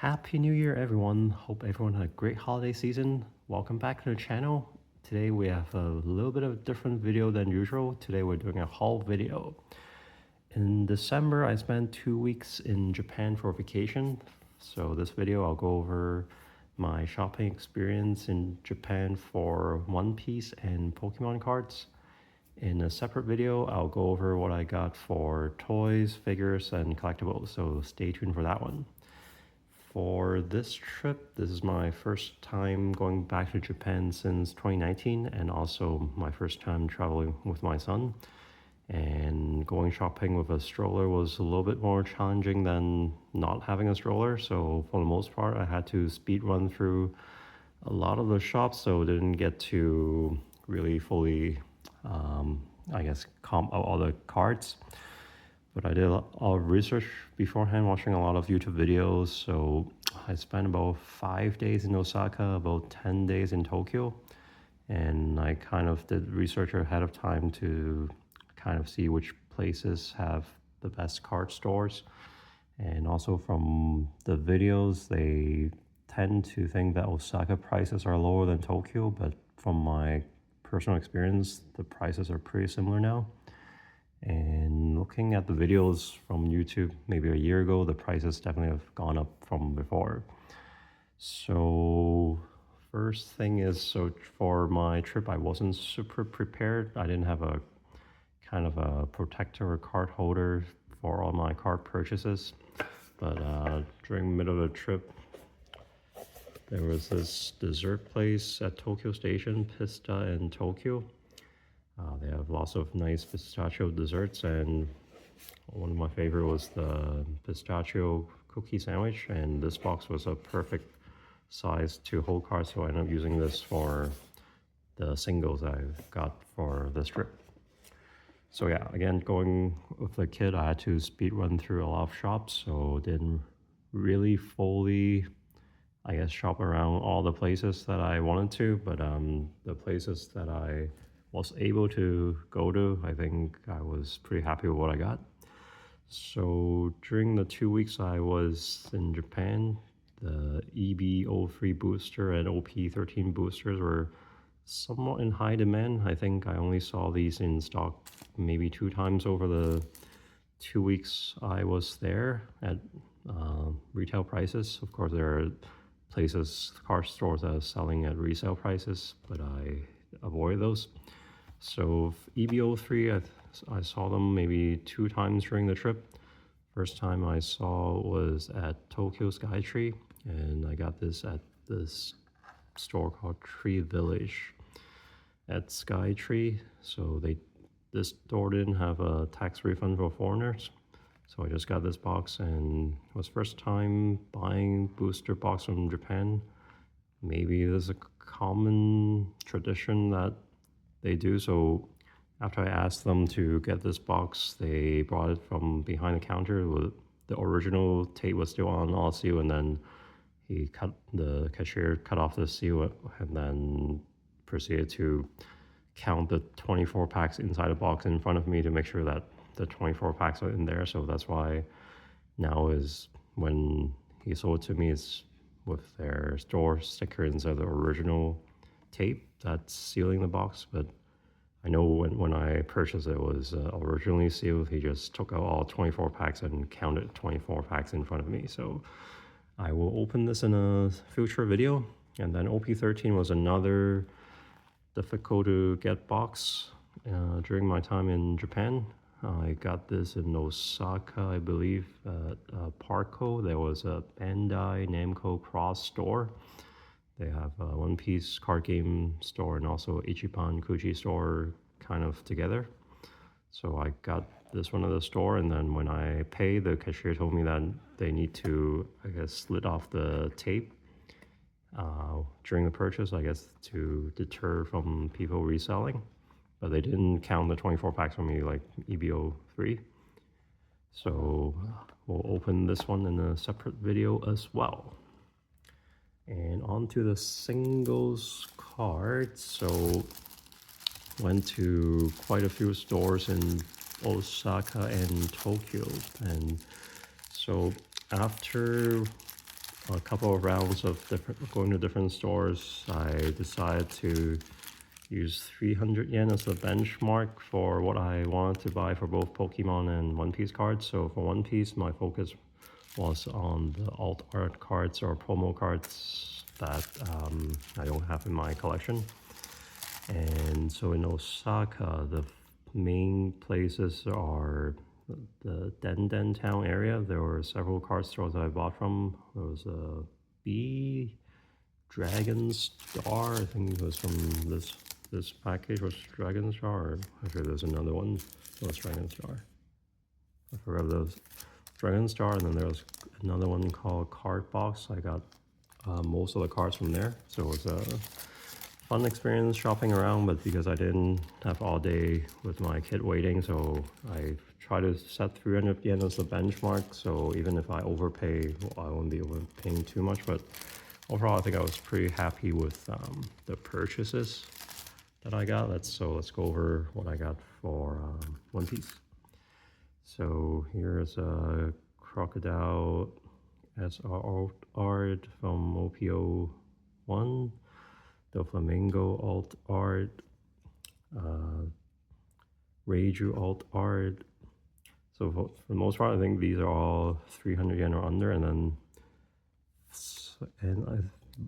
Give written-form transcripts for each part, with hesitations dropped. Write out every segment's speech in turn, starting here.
Happy New Year, everyone. Hope everyone had a great holiday season. Welcome back to the channel. Today we have a little bit of a different video than usual. Today we're doing a haul video. In December, I spent 2 weeks in Japan for vacation. So this video, I'll go over my shopping experience in Japan for One Piece and Pokemon cards. In a separate video, I'll go over what I got for toys, figures, and collectibles. So stay tuned for that one. For this trip, this is my first time going back to Japan since 2019 and also my first time traveling with my son. And going shopping with a stroller was a little bit more challenging than not having a stroller. So for the most part, I had to speed run through a lot of the shops, so didn't get to really fully, comp out all the cards. But I did a lot of research beforehand, watching a lot of YouTube videos. So I spent about 5 days in Osaka, about 10 days in Tokyo. And I kind of did research ahead of time to kind of see which places have the best card stores. And also from the videos, they tend to think that Osaka prices are lower than Tokyo. But from my personal experience, the prices are pretty similar now. And looking at the videos from YouTube maybe a year ago, the prices definitely have gone up from before. So first thing is, so for my trip, I wasn't super prepared. I didn't have a kind of a protector or card holder for all my card purchases. But during the middle of the trip, there was this dessert place at Tokyo Station, Pista in Tokyo. They have lots of nice pistachio desserts, and one of my favorite was the pistachio cookie sandwich, and this box was a perfect size to hold cards, so I ended up using this for the singles I got for this trip. So yeah, again, going with the kid, I had to speed run through a lot of shops, so didn't really fully, shop around all the places that I wanted to, but the places that I was able to go to, I think I was pretty happy with what I got. So during the 2 weeks I was in Japan, the EB03 booster and OP13 boosters were somewhat in high demand. I think I only saw these in stock maybe 2 times over the 2 weeks I was there at retail prices. Of course, there are places, car stores that are selling at resale prices, but I avoid those. So EB03, I saw them maybe 2 times during the trip. First time I saw was at Tokyo Skytree, and I got this at this store called Tree Village at Skytree. So this store didn't have a tax refund for foreigners, so I just got this box, and it was first time buying booster box from Japan. Maybe there's a common tradition that they do. So after I asked them to get this box, they brought it from behind the counter. The original tape was still on all seal, and then the cashier cut off the seal and then proceeded to count the 24 packs inside the box in front of me to make sure that the 24 packs are in there. So that's why now is when he sold it to me, it's with their store sticker instead of the original tape that's sealing the box. But I know when I purchased it was originally sealed. He just took out all 24 packs and counted 24 packs in front of me. So I will open this in a future video. And then OP13 was another difficult to get box during my time in Japan. I got this in Osaka, I believe, at Parco. There was a Bandai Namco Cross store. They have a One Piece card game store and also Ichiban Kuji store kind of together. So I got this one at the store, and then when I paid, the cashier told me that they need to, slit off the tape during the purchase, to deter from people reselling. But they didn't count the 24 packs for me like EB03. So we'll open this one in a separate video as well. And on to the singles cards. So went to quite a few stores in Osaka and Tokyo. And so after a couple of rounds of going to different stores, I decided to use 300 yen as the benchmark for what I wanted to buy for both Pokemon and One Piece cards. So for One Piece, my focus was on the alt art cards or promo cards that I don't have in my collection. And so in Osaka, the main places are the Den town area. There were several card stores that I bought from. There was a B Dragon Star, I think it was from this package was Dragon Star, or actually there's another one that was Dragon Star. I forgot those. Dragon Star, and then there was another one called Card Box. I got most of the cards from there, so it was a fun experience shopping around, but because I didn't have all day with my kid waiting, so I try to set 300 yen as the benchmark, so even if I overpay, well, I won't be overpaying too much, but overall I think I was pretty happy with the purchases that I got. Let's go over what I got for One Piece. So here's a Crocodile SR art from OPO 1, the Flamingo alt art, Reiju alt art. So for the most part, I think these are all 300 yen or under. And I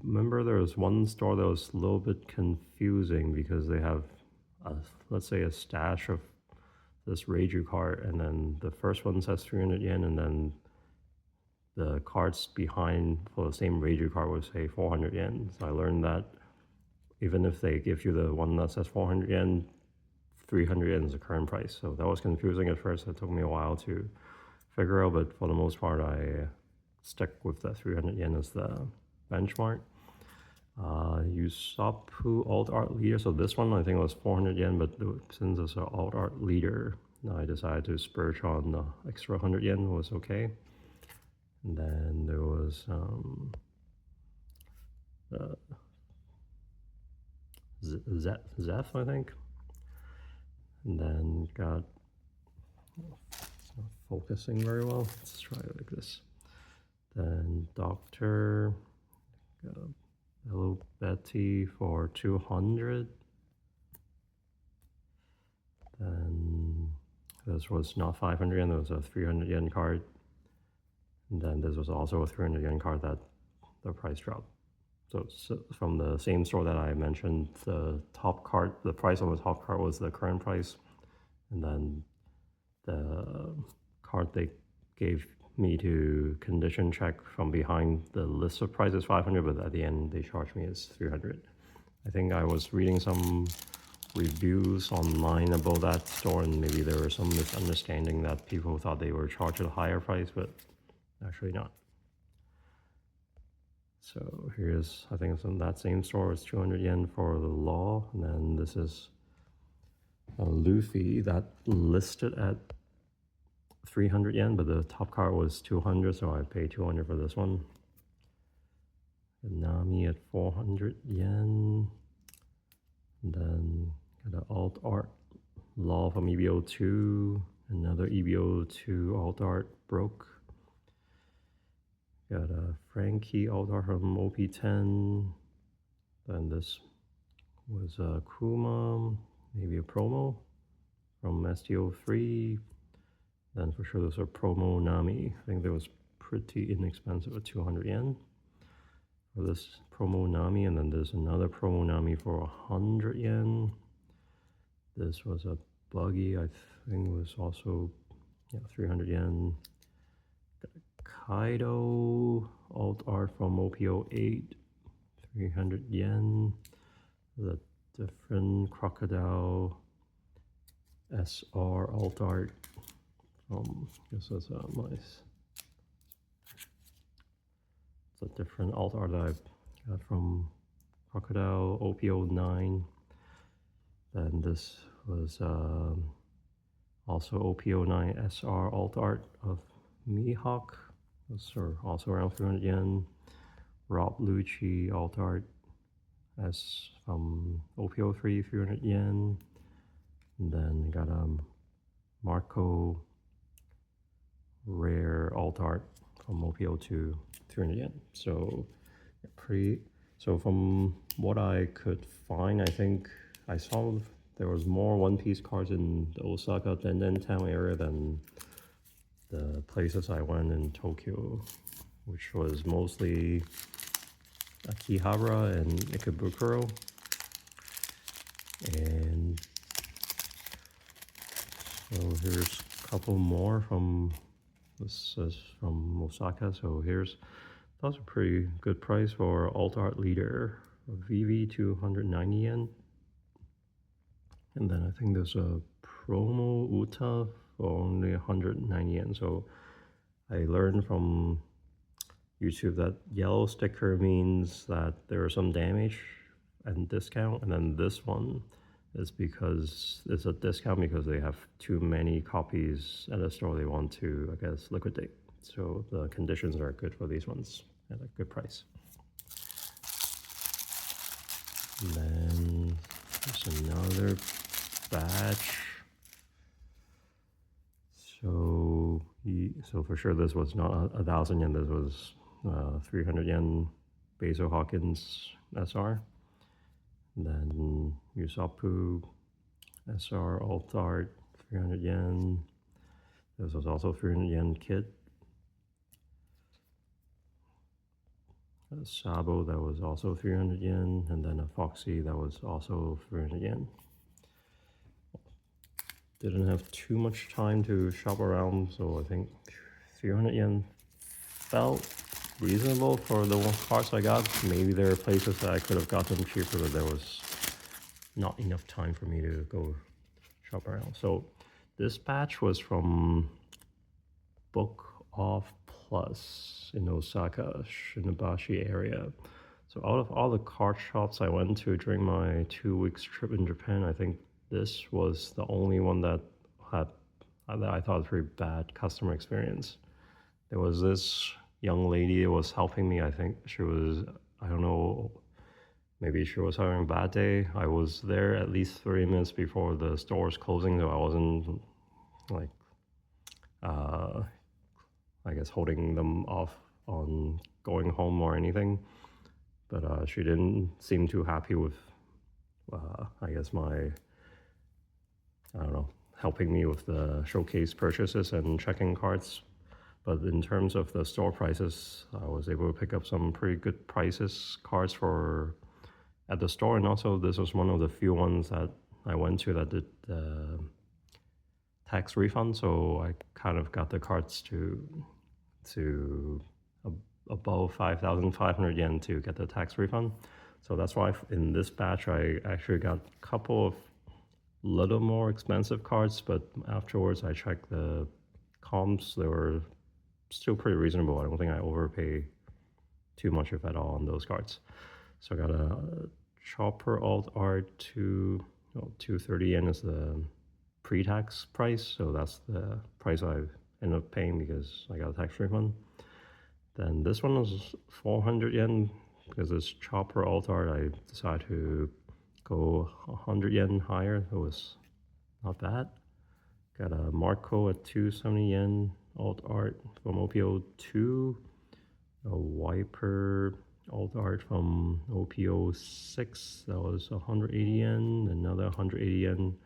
remember there was one store that was a little bit confusing because they have, let's say, a stash of this Reiju card, and then the first one says 300 yen, and then the cards behind for the same Reiju card would say 400 yen. So I learned that even if they give you the one that says 400 yen, 300 yen is the current price. So that was confusing at first. It took me a while to figure out, but for the most part, I stuck with that 300 yen as the benchmark. Usopp alt art leader. So this one I think was 400 yen, but since it's an alt art leader, I decided to splurge on the extra 100 yen was okay. And then there was Zeph, I think. And then got, it's not focusing very well. Let's try it like this. Then Doctor, got Hello Betty for 200. Then this was not 500 yen, it was a 300 yen card. And then this was also a 300 yen card that the price dropped. So from the same store that I mentioned, the top card, the price on the top card was the current price. And then the card they gave me to condition check from behind the list of prices 500, but at the end they charged me as 300. I think I was reading some reviews online about that store, and maybe there was some misunderstanding that people thought they were charged a higher price, but actually not. So here's, I think it's in that same store, it's 200 yen for the law, and then this is a Luffy that listed at 300 yen, but the top card was 200, so I paid 200 for this one. Nami at 400 yen. And then got an alt art law from EBO2, another EBO2 alt art broke. Got a Frankie alt art from OP10. Then this was a Kuma, maybe a promo from STO3. Then for sure there's a promo Nami. I think that was pretty inexpensive at 200 yen for this promo Nami. And then there's another promo Nami for 100 yen. This was a Buggy, I think was also 300 yen. Got a Kaido alt art from OPO8, 300 yen. The different Crocodile SR alt art. I guess that's nice. It's a different alt art that I got from Crocodile OPO9. Then this was also OPO9 SR alt art of Mihawk. Those are also around 300 yen. Rob Lucci alt art as from OPO3, 300 yen. And then got Marco rare alt art from OPO to 300 yen. So so from what I could find, I think I saw there was more one-piece cards in the Osaka town area than the places I went in Tokyo, which was mostly Akihabara and Ikebukuro. And so here's a couple more from, this is from Osaka. So that's a pretty good price for Alt Art Leader, VV 290 yen. And then I think there's a promo Uta for only 190 yen. So I learned from YouTube that yellow sticker means that there is some damage and discount, and then this one is because it's a discount because they have too many copies at a store they want to, I guess, liquidate. So the conditions are good for these ones at a good price. And then there's another batch. So for sure this was not 1,000 yen, this was 300 yen Basil Hawkins SR. And then Usopp SR Alt Art 300 yen. This was also 300 yen kit. A Sabo that was also 300 yen, and then a Foxy that was also 300 yen. Didn't have too much time to shop around, so I think 300 yen felt reasonable for the parts I got. Maybe there are places that I could have gotten cheaper, but there was not enough time for me to go shop around. So this batch was from Book Off Plus in Osaka, Shinabashi area. So out of all the card shops I went to during my 2 weeks trip in Japan, I think this was the only one that I thought was a pretty bad customer experience. There was this young lady who was helping me. I think she was, I don't know, maybe she was having a bad day. I was there at least 30 minutes before the store was closing, so I wasn't like, I guess holding them off on going home or anything. But she didn't seem too happy with, I guess I don't know, helping me with the showcase purchases and checking cards. But in terms of the store prices, I was able to pick up some pretty good prices cards at the store, and also this was one of the few ones that I went to that did tax refund. So I kind of got the cards to above 5,500 yen to get the tax refund. So that's why in this batch I actually got a couple of little more expensive cards, but afterwards I checked the comps, they were still pretty reasonable. I don't think I overpay too much, if at all, on those cards. So I got a Chopper Alt Art 230 yen is the pre-tax price, so that's the price I ended up paying because I got a tax refund. Then this one was 400 yen because it's Chopper Alt Art. I decided to go 100 yen higher. It was not bad. Got a Marco at 270 yen Alt Art from OPO 2, a Wiper Alt Art from OPO 6, that was 180 yen, another 180 yen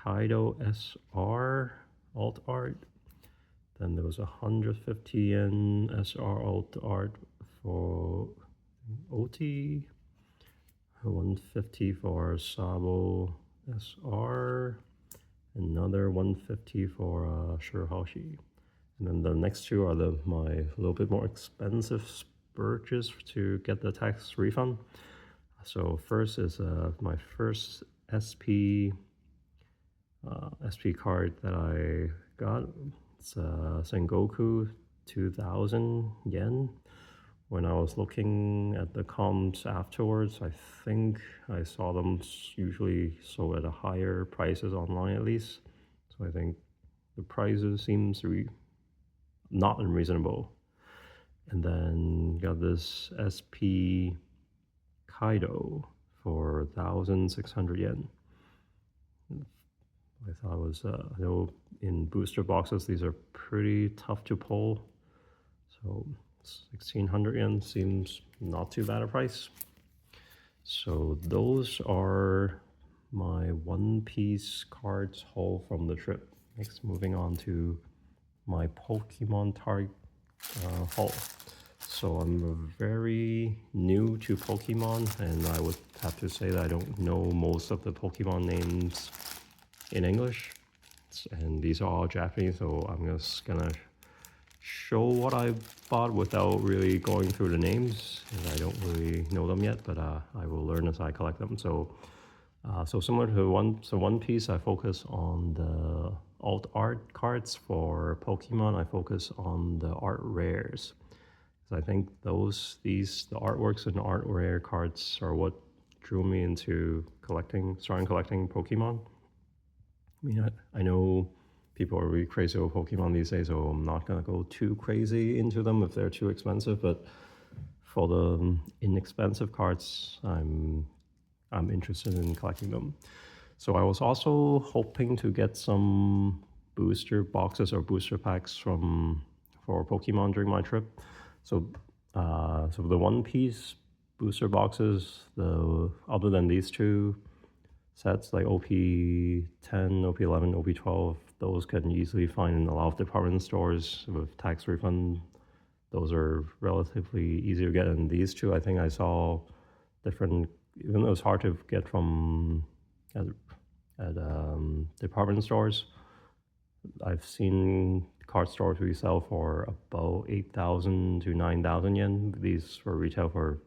Kaido SR Alt Art. Then there was 150 yen SR Alt Art for OT, 150 for Sabo SR, another 150 for Shirahoshi. And then the next two are my little bit more expensive purchase to get the tax refund. So first is my first SP card that I got. It's Sengoku 2,000 yen. When I was looking at the comps afterwards, I think I saw them usually sold at a higher prices online at least. So I think the prices seems not unreasonable. And then got this SP Kaido for 1,600 yen. I thought it was, I know in booster boxes, these are pretty tough to pull. So 1,600 yen seems not too bad a price. So those are my one-piece cards haul from the trip. Next, moving on to my Pokemon target haul. So I'm very new to Pokemon, and I would have to say that I don't know most of the Pokemon names in English, and these are all Japanese, so I'm just gonna show what I bought without really going through the names, and I don't really know them yet, but I will learn as I collect them. So similar to One Piece, I focus on the alt art cards. For Pokemon, I focus on the art rares. So I think the artworks and art rare cards are what drew me into starting collecting Pokemon. I mean, I know people are really crazy over Pokemon these days, so I'm not gonna go too crazy into them if they're too expensive. But for the inexpensive cards, I'm interested in collecting them. So I was also hoping to get some booster boxes or booster packs for Pokemon during my trip. So the One Piece booster boxes, other than these two sets like OP10, OP11, OP12, those can easily find in a lot of department stores with tax refund. Those are relatively easy to get, and these two I think I saw different, even though it's hard to get from at department stores. I've seen card stores we sell for about 8,000 to 9,000 yen. These were retail for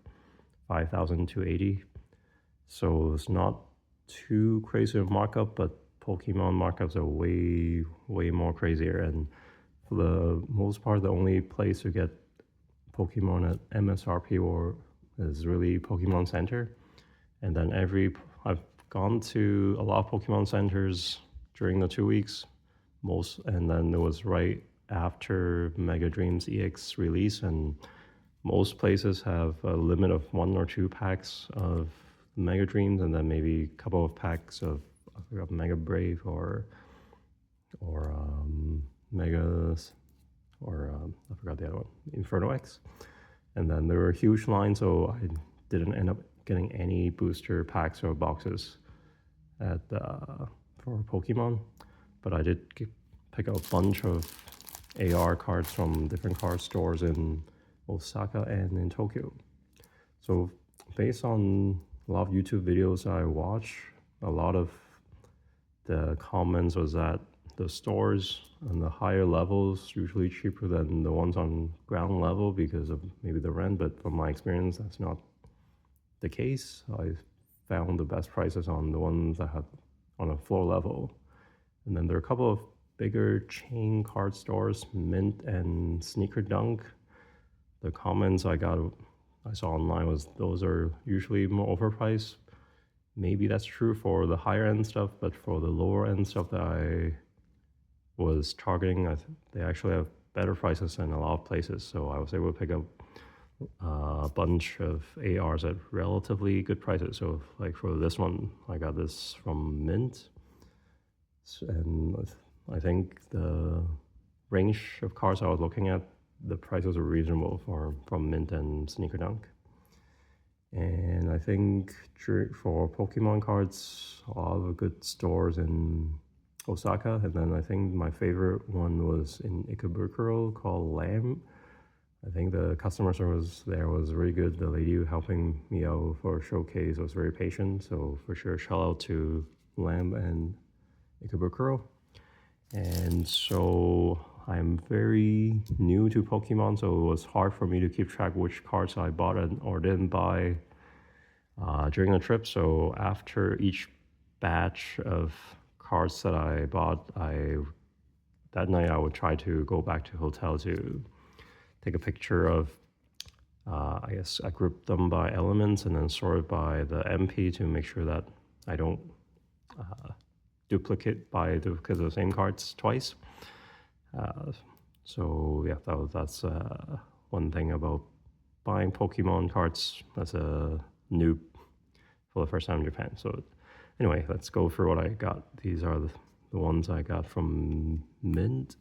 5,000 to 80. So it's not too crazy of markup, but Pokemon markups are way more crazier. And for the most part, the only place to get Pokemon at MSRP is really Pokemon Center. And then I've gone to a lot of Pokemon centers during the 2 weeks. And then it was right after Mega Dreams EX release, and most places have a limit of 1 or 2 packs of Mega Dreams, and then maybe a couple of packs of Mega Brave or Megas, or I forgot the other one, Inferno X. And then there were huge lines, so I didn't end up getting any booster packs or boxes for Pokemon. But I did pick up a bunch of AR cards from different card stores in Osaka and in Tokyo. So based on a lot of YouTube videos I watch, a lot of the comments was that the stores on the higher levels usually cheaper than the ones on ground level because of maybe the rent, but from my experience, that's not the case. I found the best prices on the ones I had on a floor level. And then there are a couple of bigger chain card stores, Mint and Sneaker Dunk. The comments I saw online was those are usually more overpriced. Maybe that's true for the higher end stuff, but for the lower end stuff that I was targeting, they actually have better prices in a lot of places. So I was able to pick up a bunch of ARs at relatively good prices. So like for this one, I got this from Mint. And I think the range of cards I was looking at, the prices were reasonable from Mint and Sneaker Dunk. And I think for Pokemon cards, a lot of good stores in Osaka. And then I think my favorite one was in Ikebukuro called Lamb. I think the customer service there was really good. The lady helping me out for a showcase was very patient. So for sure, shout out to Lamb and Ikebukuro. And so I'm very new to Pokemon, so it was hard for me to keep track which cards I bought or didn't buy during the trip. So after each batch of cards that I bought, that night I would try to go back to hotel to take a picture of, I guess I grouped them by elements and then sorted by the MP to make sure that I don't duplicate because of the same cards twice. So yeah, that's one thing about buying Pokemon cards as a noob for the first time in Japan. So anyway, let's go through what I got. These are the ones I got from Mint.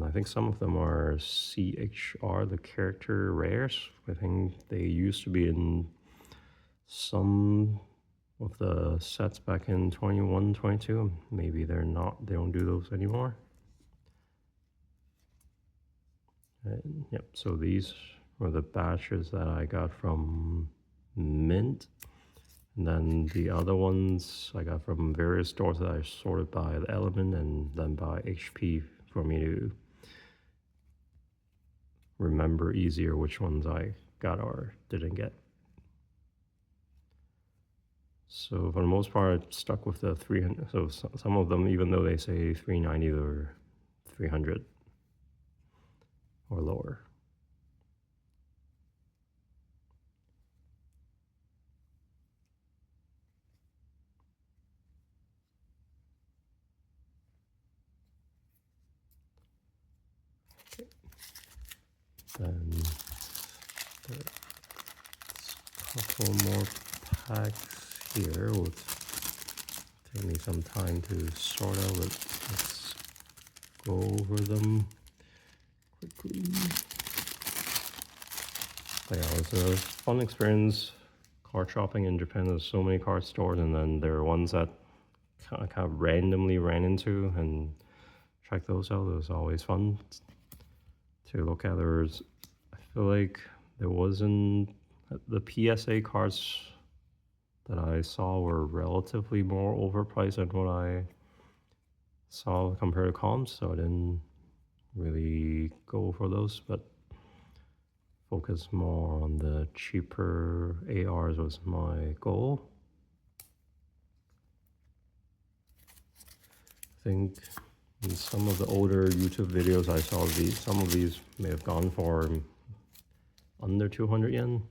I think some of them are CHR, the character rares. I think they used to be in some of the sets back in 21, 22. Maybe they're not, they don't do those anymore. And, yep, so these were the batches that I got from Mint. And then the other ones I got from various stores that I sorted by the element and then by HP for me to remember easier which ones I got or didn't get. So for the most part, I stuck with the 300. So some of them, even though they say 390, or 300 or lower. Okay. Then there's a couple more packs here. Will take me some time to sort out, but let's go over them quickly. But yeah, it was a fun experience card shopping in Japan. There's so many card stores, and then there are ones that kind of randomly ran into and check those out. It was always fun to look at. There's, I feel like there wasn't, the PSA cards that I saw were relatively more overpriced than what I saw compared to comps, so I didn't really go for those, but focus more on the cheaper ARs was my goal. I think in some of the older YouTube videos I saw, some of these may have gone for under 200 yen,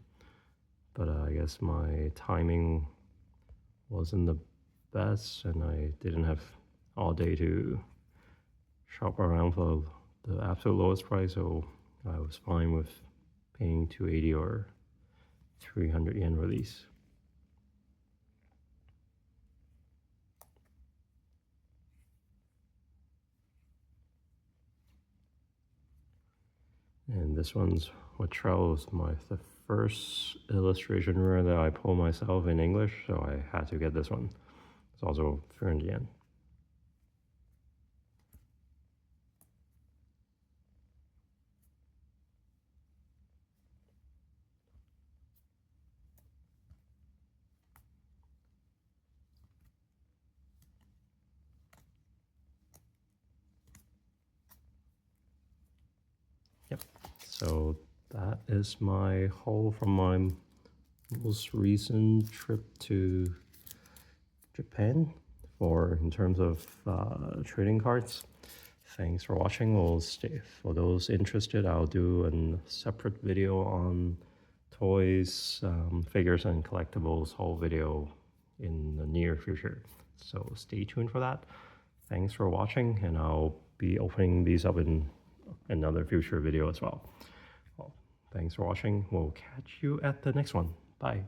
but I guess my timing wasn't the best and I didn't have all day to shop around for the absolute lowest price, so I was fine with paying 280 or 300 yen release. And this one's what was the first illustration rare that I pulled myself in English, so I had to get this one. It's also 300 yen. Yep, so that is my haul from my most recent trip to Japan in terms of trading cards. Thanks for watching. We'll stay, for those interested, I'll do a separate video on toys, figures, and collectibles whole video in the near future. So stay tuned for that. Thanks for watching, and I'll be opening these up in another future video as well. Well, thanks for watching. We'll catch you at the next one. Bye.